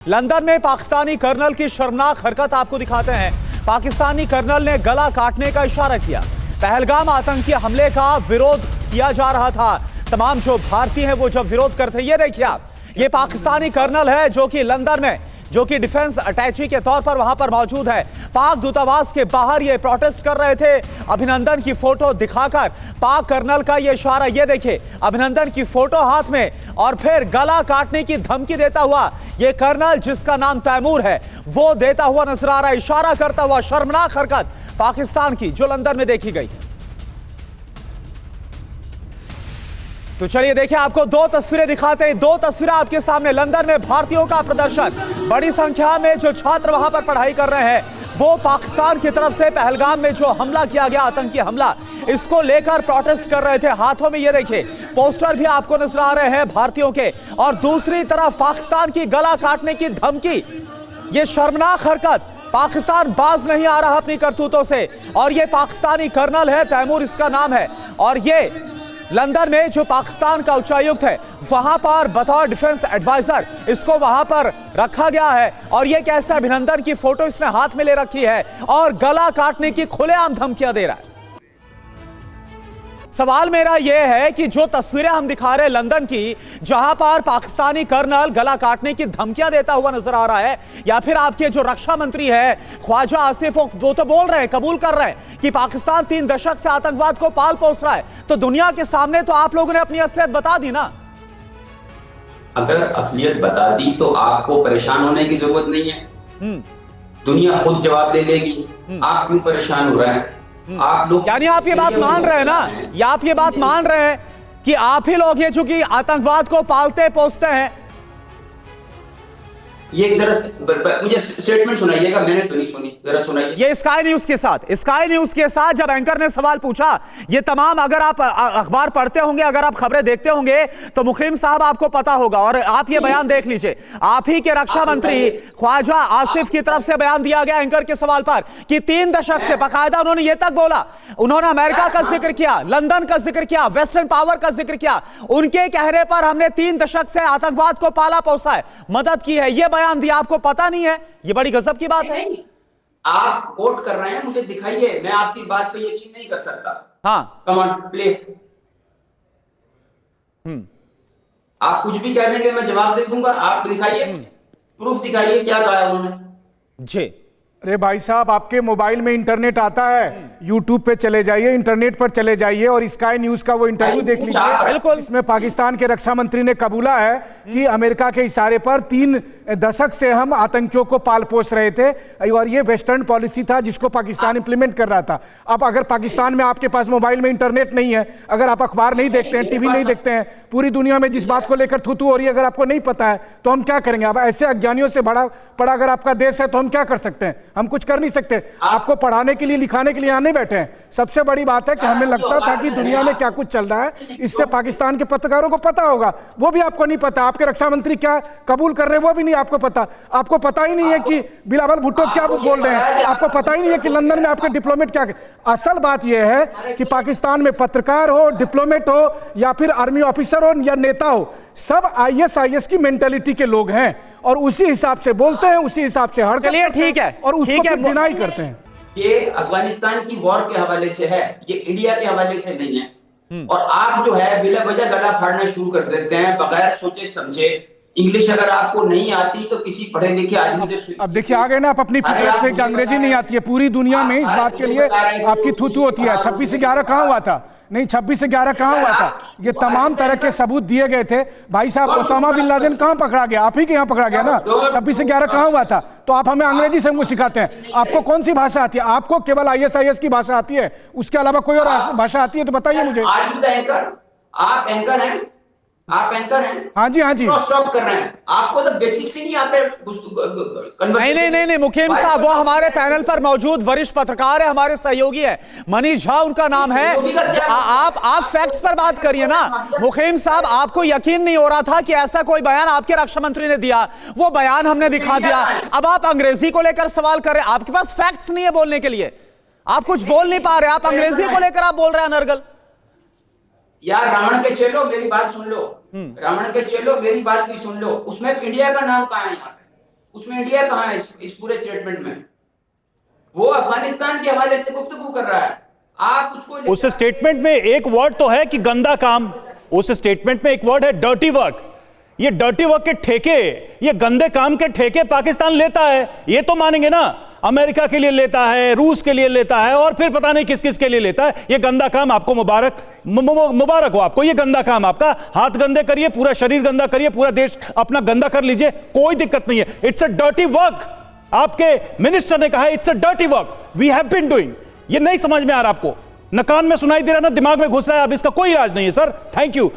London में Pakistani colonel की शर्मनाक हरकत आपको दिखाते हैं। पाकिस्तानी कर्नल ने गला काटने का इशारा किया। पहलगाम आतंकी हमले का विरोध किया जा रहा था। तमाम जो भारतीय हैं वो जब विरोध करते, ये देखिए आप, ये पाकिस्तानी कर्नल है जो कि लंदन में, जो कि डिफेंस अटैची के तौर पर वहां पर मौजूद है। पाक दूतावास के बाहर ये प्रोटेस्ट कर रहे थे। अभिनंदन की फोटो दिखाकर पाक कर्नल का ये इशारा, ये देखिए, अभिनंदन की फोटो हाथ में और फिर गला काटने की धमकी देता हुआ ये कर्नल, जिसका नाम तैमूर है, वो देता हुआ नजर आ रहा है, इशारा करता हुआ। शर्मनाक हरकत पाकिस्तान की जो लंदन में देखी गई। तो चलिए देखिए, आपको दो तस्वीरें दिखाते हैं। दो तस्वीरें आपके सामने। लंदन में भारतीयों का प्रदर्शन, बड़ी संख्या में जो छात्र वहां पर पढ़ाई कर रहे हैं वो पाकिस्तान की तरफ से पहलगाम में जो हमला किया गया, आतंकी हमला, इसको लेकर प्रोटेस्ट कर रहे थे। हाथों में ये देखिए पोस्टर भी आपको नजर आ रहे हैं भारतीयों के, और दूसरी तरफ पाकिस्तान की गला काटने की धमकी। ये शर्मनाक हरकत, पाकिस्तान बाज नहीं आ रहा अपनी करतूतों से। और ये पाकिस्तानी कर्नल है, तैमूर इसका नाम है, और ये लंदन में जो पाकिस्तान का उच्चायुक्त है वहां पर बतौर डिफेंस एडवाइजर इसको वहां पर रखा गया है। और ये कैसे अभिनंदन की फोटो इसने हाथ में ले रखी है और गला काटने की खुलेआम धमकियां दे रहा है। सवाल मेरा यह है कि जो तस्वीरें हम दिखा रहे हैं लंदन की, जहां पर पाकिस्तानी कर्नल गला काटने की धमकियां देता हुआ नजर आ रहा है, या फिर आपके जो रक्षा मंत्री है ख्वाजा आसिफ, वो तो बोल रहे हैं, कबूल कर रहे हैं कि पाकिस्तान 3 दशक से आतंकवाद को पाल पोस रहा है, तो दुनिया के सामने तो आप लोगों ने अपनी असलियत बता दी ना। अगर असलियत बता दी तो आपको परेशान होने की जरूरत नहीं है। दुनिया खुद जवाब दे लेगी। आप क्यों परेशान हो रहे हैं? आप लोग, यानी आप ये बात मान रहे हैं ना, या आप ये बात मान रहे हैं कि आप ही लोग ये चूंकि आतंकवाद को पालते पोसते हैं? ये एक तरह से मुझे स्टेटमेंट सुनाइएगा, मैंने तो नहीं सुनी, जरा सुनाइए। ये स्काई न्यूज के साथ जब एंकर ने सवाल पूछा, ये तमाम, अगर आप अखबार पढ़ते होंगे, अगर आप खबरें देखते होंगे तो मुखीम साहब आपको पता होगा, और आप ये बयान देख लीजिए, आप ही के रक्षा मंत्री ख्वाजा आसिफ की तरफ से बयान दिया गया एंकर के सवाल पर कि 3 दशक से, बाकायदा उन्होंने ये तक बोला, उन्होंने अमेरिका का जिक्र किया, लंदन का जिक्र किया, वेस्टर्न पावर का जिक्र किया, उनके कहने पर हमने 3 दशक से आतंकवाद को पाला पोसा है, मदद की है, ये बयान दिया। आपको पता नहीं है? ये बड़ी गजब की बात है। आप कोट कर रहे हैं, मुझे दिखाइए, मैं आपकी बात पे यकीन नहीं कर सकता। हाँ, कम ऑन प्ले। आप कुछ भी कह देंगे, मैं जवाब दे दूंगा। आप दिखाइए, प्रूफ दिखाइए, क्या कहा उन्होंने जी। अरे भाई साहब, आपके मोबाइल में इंटरनेट आता है, यूट्यूब पे चले जाइए, इंटरनेट पर चले जाइए और स्काई न्यूज का वो इंटरव्यू देख लीजिए। बिल्कुल, इसमें पाकिस्तान के रक्षा मंत्री ने कबूला है कि अमेरिका के इशारे पर 3 दशक से हम आतंकियों को पाल पोस रहे थे, और ये वेस्टर्न पॉलिसी था जिसको पाकिस्तान इंप्लीमेंट कर रहा था। अब अगर पाकिस्तान में आपके पास मोबाइल में इंटरनेट नहीं है, अगर आप अखबार नहीं देखते हैं, टीवी नहीं देखते हैं, पूरी दुनिया में जिस बात को लेकर थू हो रही है, अगर आपको नहीं पता है तो हम क्या करेंगे? अब ऐसे अज्ञानियों से बड़ा अगर आपका देश है तो हम क्या कर सकते हैं? हम कुछ कर नहीं सकते। आपको पढ़ाने के लिए, लिखाने के लिए यहाँ नहीं बैठे हैं। सबसे बड़ी बात है कि हमें लगता था कि दुनिया में क्या कुछ चल रहा है, इससे पाकिस्तान के पत्रकारों को पता होगा, वो भी आपको नहीं पता। आपके रक्षा मंत्री क्या कबूल कर रहे हैं वो भी नहीं आपको पता। आपको पता ही नहीं है कि बिलावल भुट्टो क्या बोल रहे हैं, आपको पता ही नहीं है कि लंदन में आपके डिप्लोमेट क्या। असल बात यह है कि पाकिस्तान में पत्रकार हो, डिप्लोमेट हो, या फिर आर्मी ऑफिसर हो, या नेता हो, सब ISIS की मेंटेलिटी के लोग हैं और उसी हिसाब से बोलते हैं, उसी हिसाब से हरकत करते हैं, ठीक है, और उसको डिनाई करते हैं। ये अफगानिस्तान की वॉर के हवाले से है, ये इंडिया के हवाले से नहीं है। और आप जो है बिला वजह गला फाड़ना शुरू कर देते हैं बगैर सोचे समझे। इंग्लिश अगर आपको नहीं आती तो किसी पढ़े लिखे आदमी से। अब देखिए, आ गए ना आप अपनी फितरत पे कि अंग्रेजी नहीं आती है। पूरी दुनिया में इस बात के लिए आपकी थू होती है। 26 से 11 कहां हुआ था? नहीं, 26 से 11 कहां हुआ था? ये तमाम तरह के सबूत दिए गए थे। भाई साहब, ओसामा बिन लादेन कहां पकड़ा गया? आप ही के यहाँ पकड़ा गया ना। 26 से 11 कहां हुआ था? तो आप हमें अंग्रेजी से हमको सिखाते हैं। आपको कौन सी भाषा आती है? आपको केवल ISIS की भाषा आती है, उसके अलावा कोई और भाषा आती है तो बताइए मुझे। आप एंकर हैं? आप एंकर हैं? हाँ जी, हाँ जी। स्टॉप कर रहे हैं, आपको तो बेसिक्स ही नहीं आते। नहीं, मुखीम साहब, वो हमारे पैनल पर मौजूद वरिष्ठ पत्रकार है, हमारे सहयोगी है, मनीष झा उनका नाम है। आप फैक्ट्स पर बात करिए ना। मुखीम साहब, आपको यकीन नहीं हो रहा था कि ऐसा कोई बयान आपके रक्षा मंत्री ने दिया, वो बयान हमने दिखा दिया। अब आप अंग्रेजी को लेकर सवाल कर रहे हैं, आपके पास फैक्ट्स नहीं है बोलने के लिए, आप कुछ बोल नहीं पा रहे, आप अंग्रेजी को लेकर आप बोल रहे हैं अनर्गल। यार रावण के चेलो मेरी बात सुन लो, रावण के चेलो मेरी बात भी सुन लो, उसमें इंडिया का नाम कहाँ है? यहाँ पे उसमें इंडिया कहां है इस पूरे स्टेटमेंट में? वो अफगानिस्तान के हवाले से गुफ्तगू कर रहा है, आप उसको उस स्टेटमेंट में एक वर्ड तो है कि गंदा काम, उस स्टेटमेंट में एक वर्ड है डर्टी वर्क। ये डर्टी वर्क के ठेके, ये गंदे काम के ठेके पाकिस्तान लेता है, ये तो मानेंगे ना। अमेरिका के लिए लेता है, रूस के लिए लेता है, और फिर पता नहीं किस किस के लिए लेता है। ये गंदा काम आपको मुबारक हो आपको, ये गंदा काम आपका। हाथ गंदे करिए, पूरा शरीर गंदा करिए, पूरा देश अपना गंदा कर लीजिए, कोई दिक्कत नहीं है। It's a dirty work. आपके मिनिस्टर ने कहा it's a dirty work we have been doing. ये नहीं समझ में आ रहा आपको, न कान में सुनाई दे रहा, ना दिमाग में घुस रहा है, अब इसका कोई इलाज नहीं है सर। Thank you.